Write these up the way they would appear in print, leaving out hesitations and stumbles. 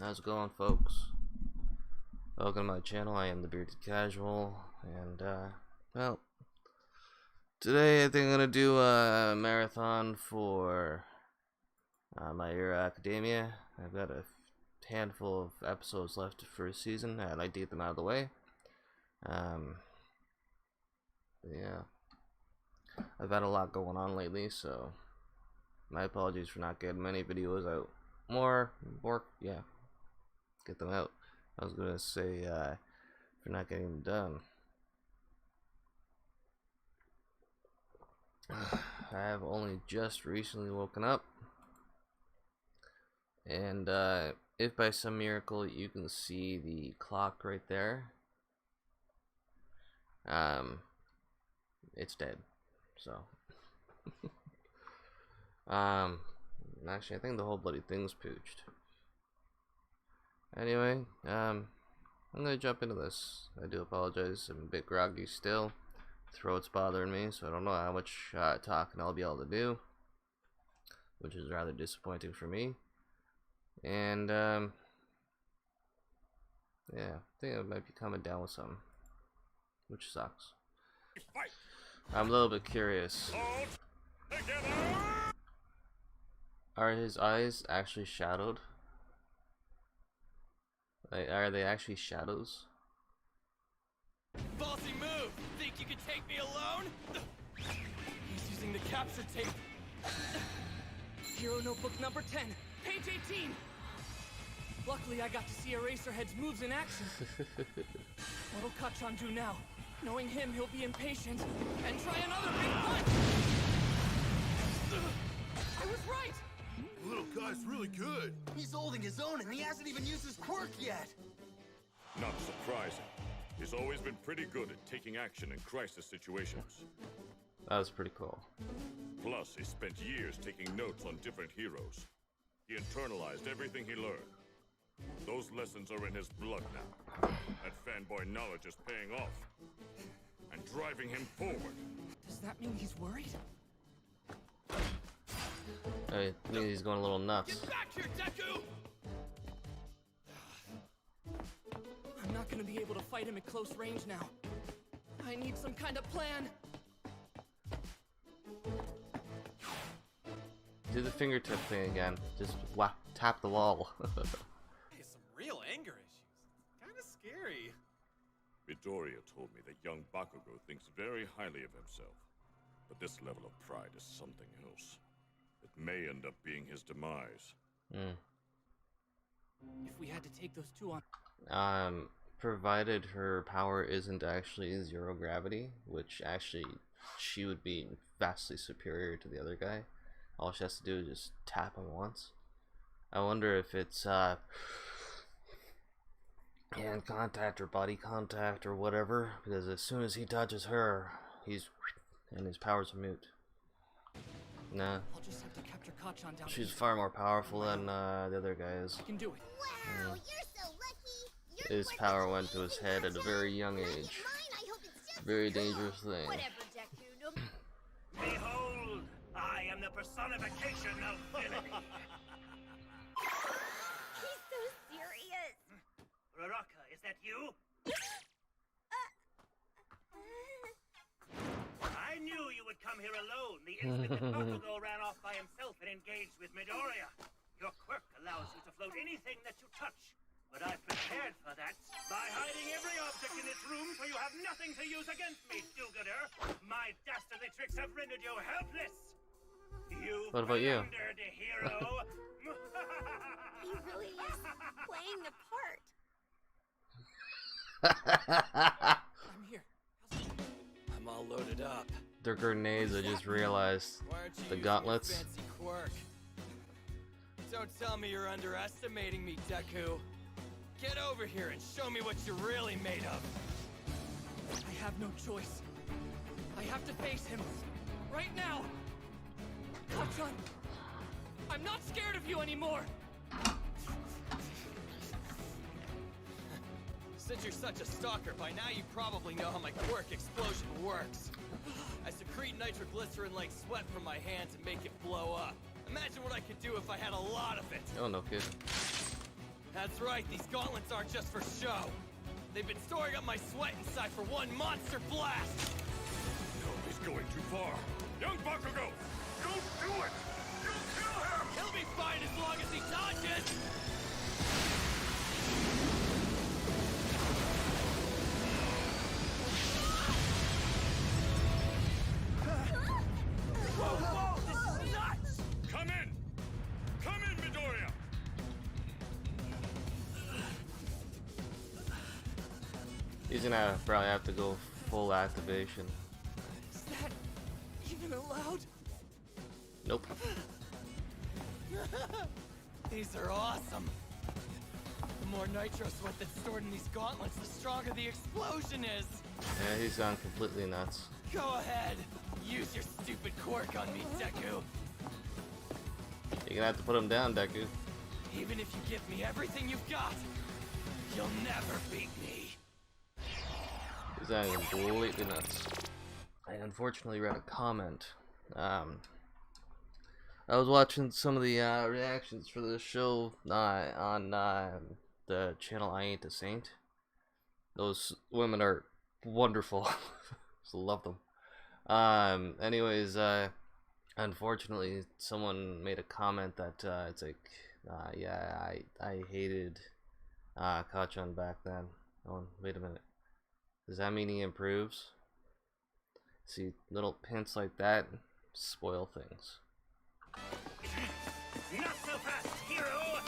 How's it going, folks? Welcome to my channel. I am the Bearded Casual, and well, today I think I'm gonna do a marathon for My Hero Academia. I've got a handful of episodes left for a season. I'd like to get them out of the way. Yeah, I've had a lot going on lately, so my apologies for not getting many videos out. More work, yeah. Get them out. I was gonna say for not getting them done. I have only just recently woken up, and if by some miracle you can see the clock right there, it's dead. So actually I think the whole bloody thing's pooched. Anyway, I'm gonna jump into this. I do apologize, I'm a bit groggy still. Throat's bothering me, so I don't know how much talking I'll be able to do, which is rather disappointing for me. And yeah, I think I might be coming down with something, which sucks. I'm a little bit curious. Are his eyes actually shadowed? Like, are they actually shadows? Ballsy move! Think you can take me alone? He's using the capture tape. Hero notebook number 10, page 18. Luckily, I got to see Eraserhead's moves in action. What'll Kachan do now? Knowing him, he'll be impatient and try another big punch. I was right. Little guy's really good. He's holding his own and he hasn't even used his quirk yet. Not surprising. He's always been pretty good at taking action in crisis situations. That was pretty cool. Plus, he spent years taking notes on different heroes. He internalized everything he learned. Those lessons are in his blood now. That fanboy knowledge is paying off and driving him forward. Does that mean he's worried? I think he's going a little nuts. Get back here, Deku! I'm not gonna be able to fight him at close range now. I need some kind of plan. Do the fingertip thing again. Just whack, tap the wall. Hey, some real anger issues. Kind of scary. Midoriya told me that young Bakugo thinks very highly of himself. But this level of pride is something else. It may end up being his demise. If we had to take those two on... Provided her power isn't actually zero gravity, which actually she would be vastly superior to the other guy. All she has to do is just tap him once. I wonder if it's hand contact or body contact or whatever, because as soon as he touches her, he's and his powers are mute. Nah. I'll just have to capture Kachan down. She's far more powerful than the other guy is. I can do it. Wow, you're so lucky. His power went to his head at a very young age. Very dangerous thing. Whatever, Deku. No... Behold, I am the personification of villainy. He's so serious. Raraka, is that you? I knew you would come here alone the instant that Bakugo ran off by himself and engaged with Midoriya. Your quirk allows you to float anything that you touch. But I've prepared for that by hiding every object in this room so you have nothing to use against me, do-gooder. My dastardly tricks have rendered you helpless. You've What about you? blundered, hero. He really is playing the part. I'm here. I'm all loaded up. They're grenades, I just realized. Why aren't you The using gauntlets. your fancy quirk? Don't tell me you're underestimating me, Deku. Get over here and show me what you're really made of. I have no choice. I have to face him. Right now. Kachan, I'm not scared of you anymore. Since you're such a stalker, by now you probably know how my quirk explosion works. I secrete nitroglycerin-like sweat from my hands and make it blow up. Imagine what I could do if I had a lot of it. Oh, no kid. That's right, these gauntlets aren't just for show. They've been storing up my sweat inside for one monster blast! No, he's going too far. Young Bakugo, don't do it! You'll kill him! He'll be fine as long as he dodges! Whoa, this is nuts! Come in! Come in, Midoriya! He's gonna probably have to go full activation. Is that even allowed? Nope. These are awesome. The more nitro sweat that's stored in these gauntlets, the stronger the explosion is. Yeah, he's gone completely nuts. Go ahead. Use your stupid quirk on me, Deku. You're gonna have to put him down, Deku. Even if you give me everything you've got, you'll never beat me. He's gone completely nuts. I unfortunately read a comment. I was watching some of the reactions for the show on the channel I Ain't a Saint. Those women are wonderful. Just love them. Anyways, unfortunately, someone made a comment that it's like, yeah, I hated Kacchan back then. Oh, wait a minute. Does that mean he improves? See, little hints like that spoil things. Not so fast, hero!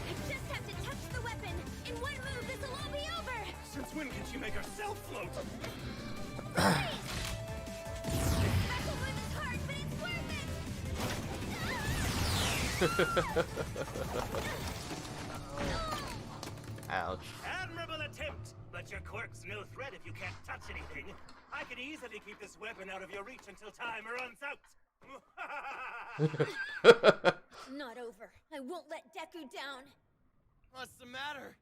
I just have to touch the weapon. In one move, this will all be over. Since when can she make herself float? Special move is hard, but it's worth it. Ouch. Admirable attempt, but your quirk's no threat if you can't touch anything. I could easily keep this weapon out of your reach until time runs out. Not over. I won't let Deku down. What's the matter?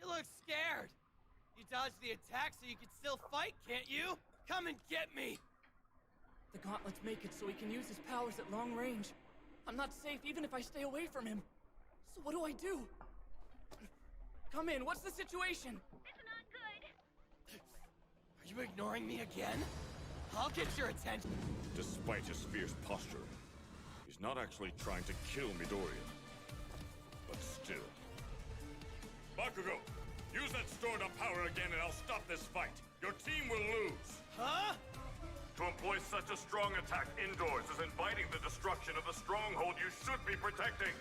You look scared. You dodged the attack so you can still fight, can't you? Come and get me! The gauntlets make it so he can use his powers at long range. I'm not safe even if I stay away from him. So what do I do? Come in, what's the situation? It's not good. Are you ignoring me again? I'll get your attention. Despite his fierce posturing, he's not actually trying to kill Midoriya. But still. Bakugo, use that stored-up power again and I'll stop this fight. Your team will lose. Huh? To employ such a strong attack indoors is inviting the destruction of the stronghold you should be protecting.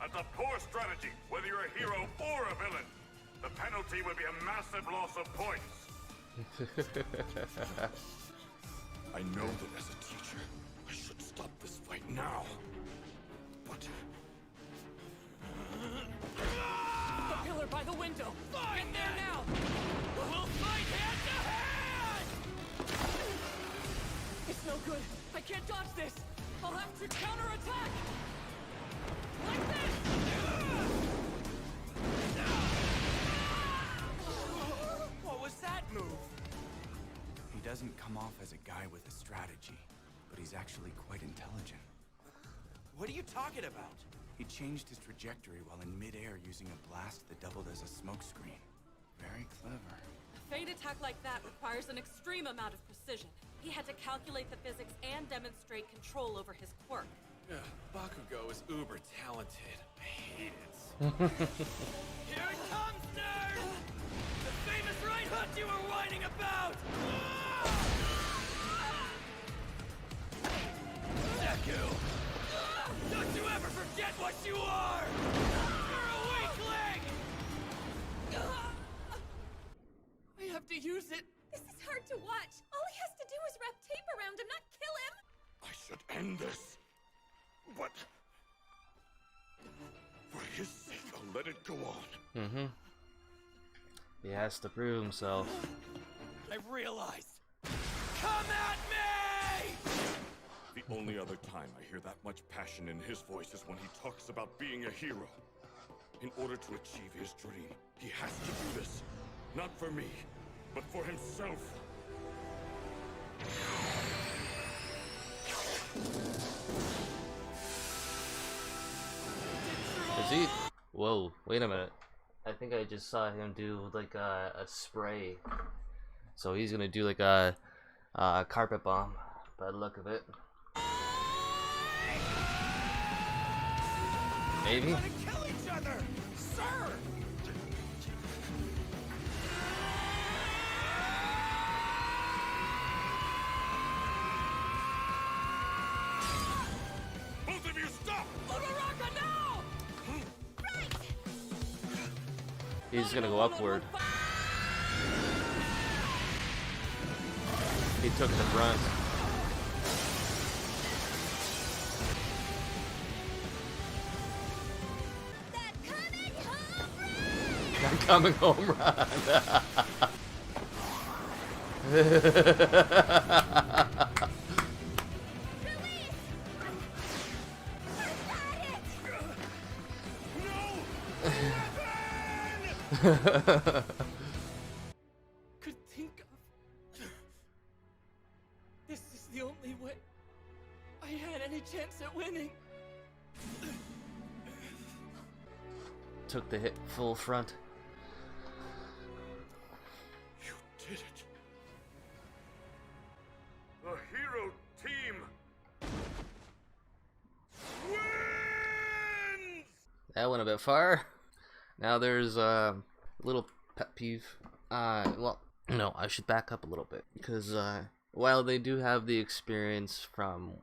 That's a poor strategy, whether you're a hero or a villain. The penalty would be a massive loss of points. I know that as a teacher, I should stop this fight now. But... The pillar by the window! Fine Get there now! We'll fight hand to hand! It's no good! I can't dodge this! I'll have to counterattack! Like this! What was that move? He doesn't come off as a guy with a strategy, but he's actually quite intelligent. What are you talking about? He changed his trajectory while in midair using a blast that doubled as a smokescreen. Very clever. A feint attack like that requires an extreme amount of precision. He had to calculate the physics and demonstrate control over his quirk. Bakugo is uber talented. I hate it. Here it comes, nerd! The famous right hook you were whining about! Deku! Don't you ever forget what you are! You're a weakling! I have to use it! This is hard to watch. All he has to do is wrap tape around him, not kill him. I should end this. But... for his sake, I'll let it go on. Mm-hmm. He has to prove himself. I realized. Come at me! The only other time I hear that much passion in his voice is when he talks about being a hero. In order to achieve his dream, he has to do this. Not for me, but for himself. See? Whoa, wait a minute. I think I just saw him do like a spray. So he's gonna do like a carpet bomb by the look of it. Maybe? Kill each other, sir! Both of you stop! Uraraka, now! He's gonna go upward. He took the front. That coming home run! That coming home run. Could think of. This is the only way I had any chance at winning. Took the hit full front. You did it. The hero team wins! That went a bit far. Now there's a little pet peeve. Well, no, I should back up a little bit because while they do have the experience from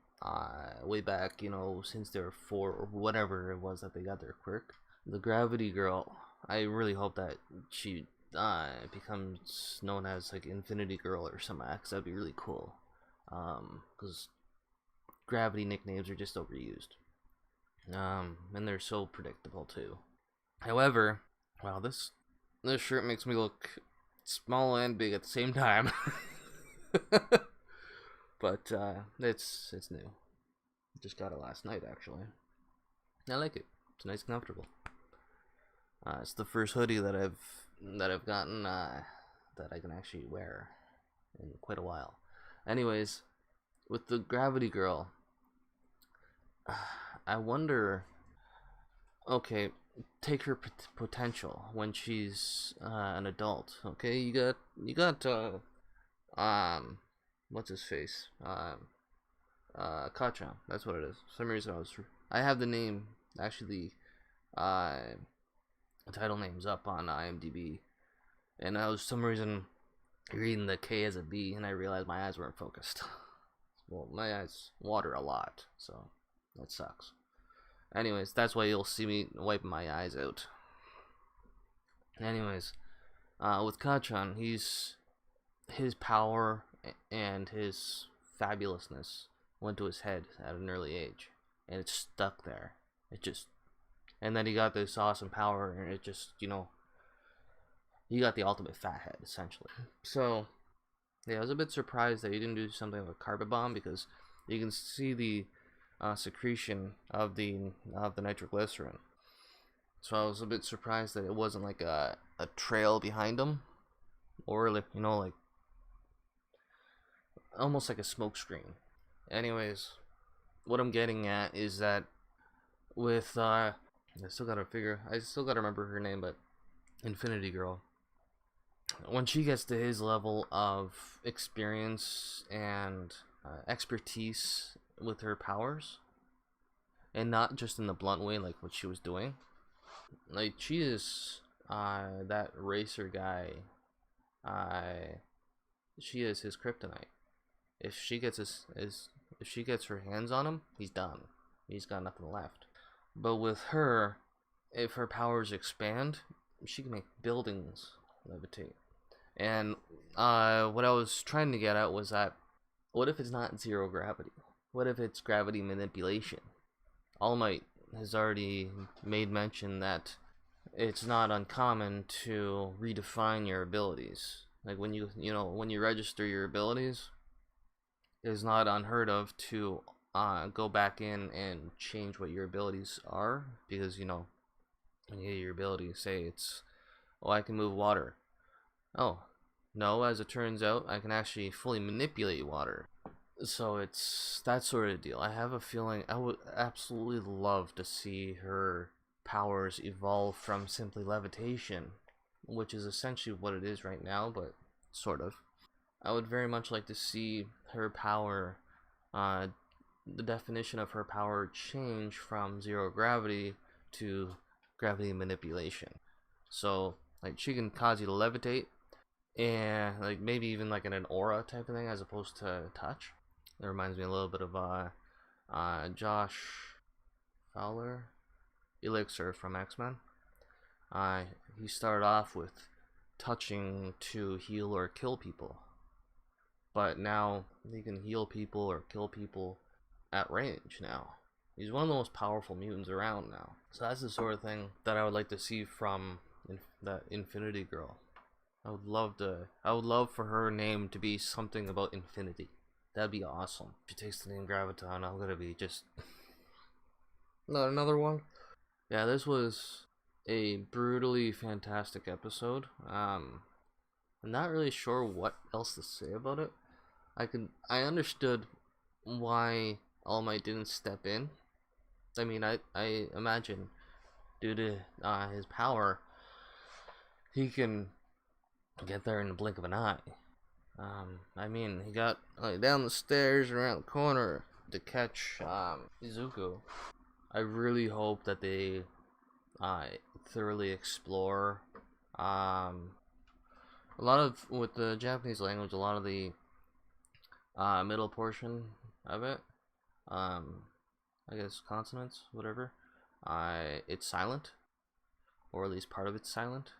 way back, you know, since they were 4 or whatever it was that they got their quirk, the Gravity Girl, I really hope that she becomes known as like Infinity Girl or something, because that'd be really cool. Because Gravity nicknames are just overused, and they're so predictable too. However, wow, this shirt makes me look small and big at the same time. But it's new. Just got it last night actually. I like it. It's nice and comfortable. It's the first hoodie that I've gotten that I can actually wear in quite a while. Anyways, with the Gravity Girl, I wonder. Okay, take her potential when she's an adult. Okay, you got what's his face? Kachan. That's what it is. For some reason I have the name, actually, the title name's up on IMDb, and I was some reason reading the K as a B, and I realized my eyes weren't focused. Well, my eyes water a lot, so that sucks. Anyways, that's why you'll see me wiping my eyes out. Anyways, with Kachan, his power and his fabulousness went to his head at an early age, and it stuck there. And then he got this awesome power, and it just, you know, he got the ultimate fathead, essentially. So, yeah, I was a bit surprised that he didn't do something like a carpet bomb, because you can see the secretion of the nitroglycerin. So I was a bit surprised that it wasn't like a trail behind him, or like, you know, like almost like a smoke screen. Anyways, what I'm getting at is that with I still gotta remember her name, but Infinity Girl, when she gets to his level of experience and expertise with her powers, and not just in the blunt way like what she was doing, like she is that racer guy, she is his kryptonite. If she gets her hands on him, he's done. He's got nothing left. But with her, if her powers expand, she can make buildings levitate. And what I was trying to get at was that, what if it's not zero gravity? What if it's gravity manipulation? All Might has already made mention that it's not uncommon to redefine your abilities. Like when you register your abilities, it's not unheard of to go back in and change what your abilities are, because, you know, when you get your ability, say it's, oh, I can move water. Oh, no, as it turns out, I can actually fully manipulate water. So it's that sort of deal. I have a feeling I would absolutely love to see her powers evolve from simply levitation, which is essentially what it is right now, but sort of. I would very much like to see her power, the definition of her power change from zero gravity to gravity manipulation. So, like, she can cause you to levitate, and like maybe even like in an aura type of thing as opposed to touch. It reminds me a little bit of Josh Fowler, Elixir from X-Men. He started off with touching to heal or kill people, but now he can heal people or kill people at range now. He's one of the most powerful mutants around now. So that's the sort of thing that I would like to see from that Infinity Girl. I would love for her name to be something about infinity. That'd be awesome. If she takes the name Graviton, I'm gonna be just... Not another one? Yeah, this was a brutally fantastic episode. I'm not really sure what else to say about it. I understood why All Might didn't step in. I mean, I imagine due to his power, he can get there in the blink of an eye. I mean, he got down the stairs around the corner to catch Izuku. I really hope that they thoroughly explore a lot of, with the Japanese language, a lot of the middle portion of it, I guess consonants, whatever, it's silent, or at least part of it's silent.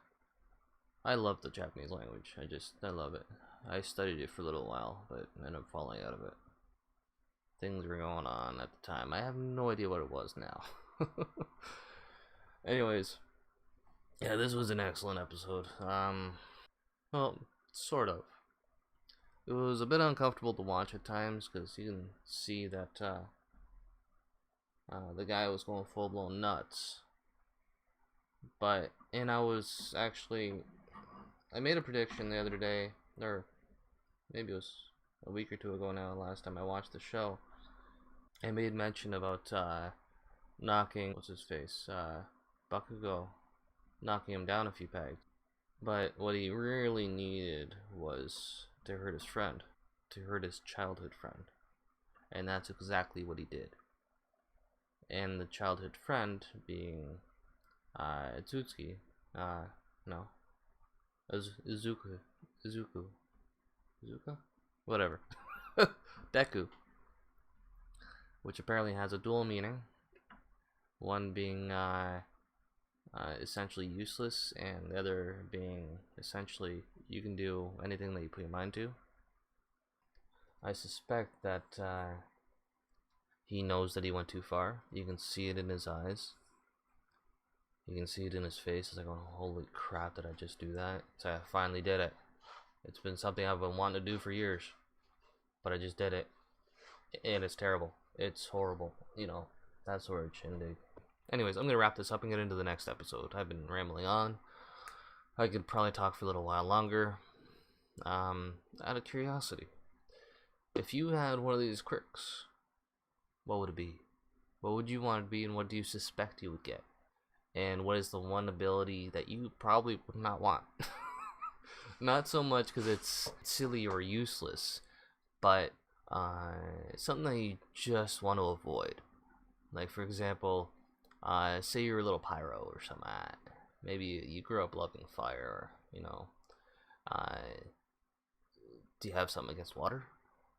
I love the Japanese language. I love it. I studied it for a little while, but ended up falling out of it. Things were going on at the time. I have no idea what it was now. Anyways, yeah, this was an excellent episode. Well, sort of. It was a bit uncomfortable to watch at times because you can see that the guy was going full-blown nuts. And I made a prediction the other day, or maybe it was a week or two ago now, last time I watched the show. I made mention about knocking, Bakugo, knocking him down a few pegs. But what he really needed was to hurt his friend, to hurt his childhood friend. And that's exactly what he did. And the childhood friend being Itsuki, Izuka? Whatever. Deku. Which apparently has a dual meaning. One being essentially useless, and the other being essentially you can do anything that you put your mind to. I suspect that he knows that he went too far. You can see it in his eyes. You can see it in his face. It's like, oh, holy crap, did I just do that? So I finally did it. It's been something I've been wanting to do for years, but I just did it. And it's terrible. It's horrible. You know, that sort of shindig. Anyways, I'm going to wrap this up and get into the next episode. I've been rambling on. I could probably talk for a little while longer. Out of curiosity, if you had one of these quirks, what would it be? What would you want it to be, and what do you suspect you would get? And what is the one ability that you probably would not want? Not so much because it's silly or useless, but something that you just want to avoid. Like, for example, say you're a little pyro or something. Maybe you grew up loving fire, you know. Do you have something against water?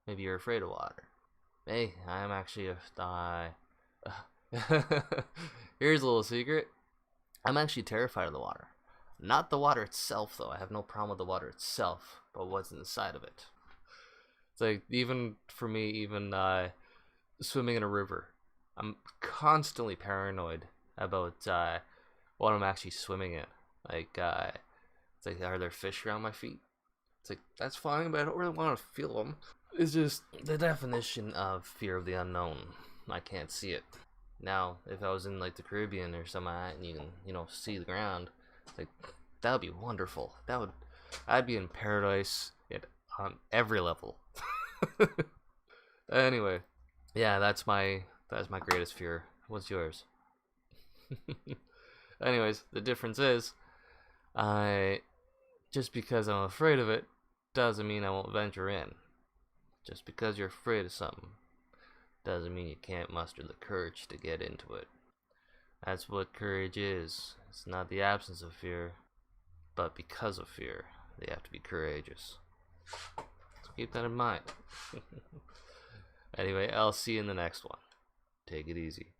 Maybe you're afraid of water. Hey, I'm actually here's a little secret. I'm actually terrified of the water. Not the water itself, though. I have no problem with the water itself, but what's inside of it. It's like, even for me, even swimming in a river, I'm constantly paranoid about what I'm actually swimming in. Like, it's like, are there fish around my feet? It's like, that's fine, but I don't really want to feel them. It's just the definition of fear of the unknown. I can't see it. Now, if I was in like the Caribbean or something, and you can, you know, see the ground, like, that would be wonderful. I'd be in paradise on every level. Anyway, yeah, that's my greatest fear. What's yours? Anyways, the difference is, just because I'm afraid of it doesn't mean I won't venture in. Just because you're afraid of something doesn't mean you can't muster the courage to get into it. That's what courage is. It's not the absence of fear, but because of fear, they have to be courageous. So keep that in mind. Anyway, I'll see you in the next one. Take it easy.